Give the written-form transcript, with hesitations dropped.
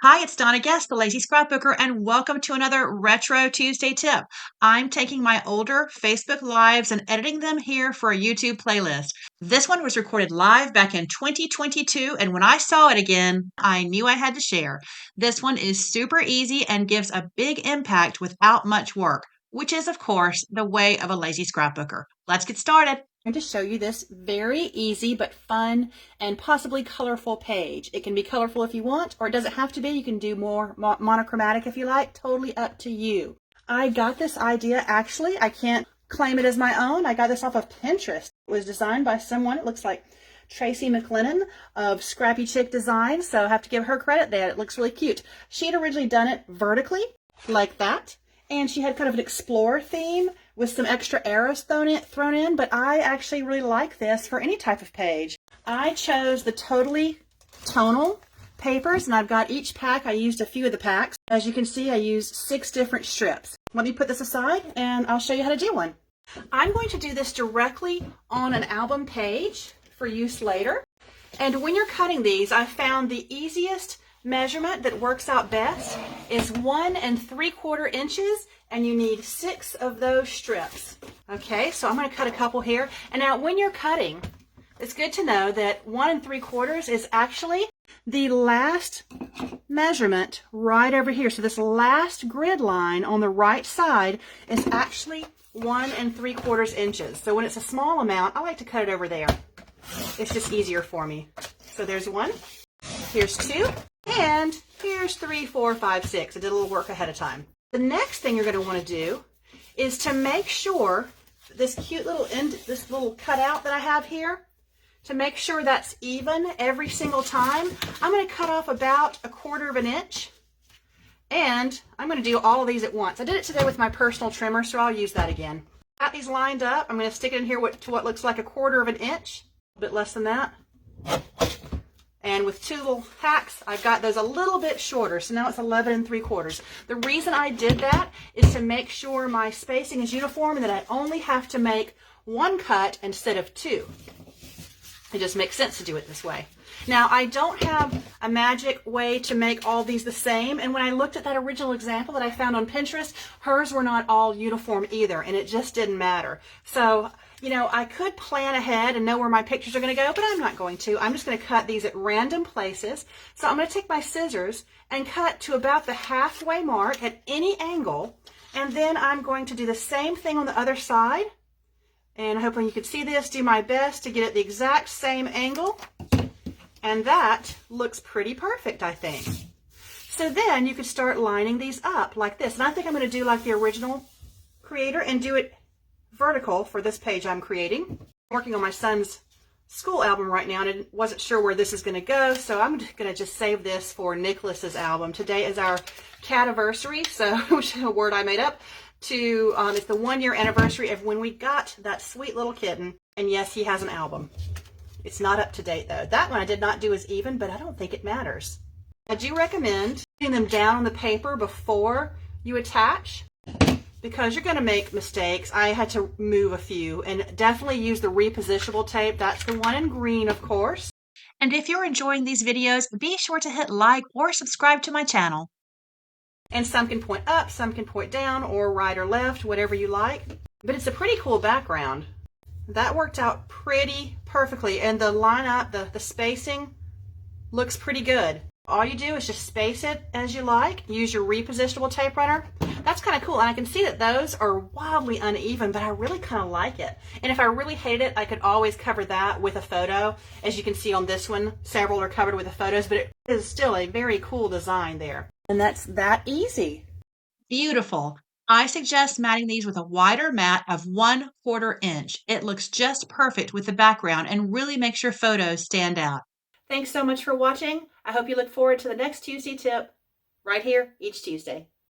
Hi, it's Donna Guest, the Lazy Scrapbooker, and welcome to another Retro Tuesday tip. I'm taking my older Facebook Lives and editing them here for a YouTube playlist. This one was recorded live back in 2022, and when I saw it again, I knew I had to share. This one is super easy and gives a big impact without much work, which is, of course, the way of a lazy scrapbooker. Let's get started. I'm going to show you this very easy but fun and possibly colorful page. It can be colorful if you want, or it doesn't have to be. You can do more monochromatic if you like. Totally up to you. I got this idea, actually, I can't claim it as my own. I got this off of Pinterest. It was designed by someone, it looks like Tracy McLennan of Scrappy Chick Design, so I have to give her credit there. It looks really cute. She had originally done it vertically, like that, and she had kind of an explorer theme with some extra arrows thrown in, but I actually really like this for any type of page. I chose the totally tonal papers, and I've got each pack. I used a few of the packs. As you can see, I used 6 different strips. Let me put this aside and I'll show you how to do one. I'm going to do this directly on an album page for use later. And when you're cutting these, I found the easiest measurement that works out best is 1 3/4 inches, and you need 6 of those strips. Okay, so I'm going to cut a couple here. And now when you're cutting, it's good to know that 1 3/4 is actually the last measurement right over here. So this last grid line on the right side is actually 1 3/4 inches. So when it's a small amount, I like to cut it over there. It's just easier for me. So there's 1, here's 2, and here's 3, 4, 5, 6. I did a little work ahead of time. The next thing you're going to want to do is to make sure this cute little this little cutout that I have here, to make sure that's even every single time. I'm going to cut off about 1/4 inch, and I'm going to do all of these at once. I did it today with my personal trimmer, so I'll use that again. Got these lined up. I'm going to stick it in here to what looks like 1/4 inch, a bit less than that. And with 2 little hacks, I've got those a little bit shorter. So now it's 11 3/4. The reason I did that is to make sure my spacing is uniform and that I only have to make 1 cut instead of 2. It just makes sense to do it this way. Now, I don't have a magic way to make all these the same. And when I looked at that original example that I found on Pinterest, hers were not all uniform either, and it just didn't matter. So, you know, I could plan ahead and know where my pictures are going to go, but I'm not going to. I'm just going to cut these at random places. So I'm going to take my scissors and cut to about the halfway mark at any angle. And then I'm going to do the same thing on the other side. And hoping you can see this, do my best to get it the exact same angle. And that looks pretty perfect, I think. So then you could start lining these up like this. And I think I'm going to do like the original creator and do it vertical for this page I'm creating. I'm working on my son's school album right now, and I wasn't sure where this is going to go, so I'm going to just save this for Nicholas's album. Today is our cativersary, so which is a word I made up. It's the 1-year anniversary of when we got that sweet little kitten, and yes, he has an album. It's not up to date though. That one I did not do as even, but I don't think it matters. I do recommend putting them down on the paper before you attach, because you're going to make mistakes. I had to move a few, and definitely use the repositionable tape. That's the one in green, of course. And if you're enjoying these videos, be sure to hit like or subscribe to my channel. And some can point up, some can point down, or right or left, whatever you like. But it's a pretty cool background. That worked out pretty perfectly, and the lineup, the spacing looks pretty good. All you do is just space it as you like. Use your repositionable tape runner. That's kind of cool, and I can see that those are wildly uneven, but I really kind of like it. And if I really hate it, I could always cover that with a photo. As you can see on this one, several are covered with the photos, but it is still a very cool design there. And that's that easy. Beautiful. I suggest matting these with a wider mat of 1/4 inch. It looks just perfect with the background and really makes your photos stand out. Thanks so much for watching. I hope you look forward to the next Tuesday tip right here each Tuesday.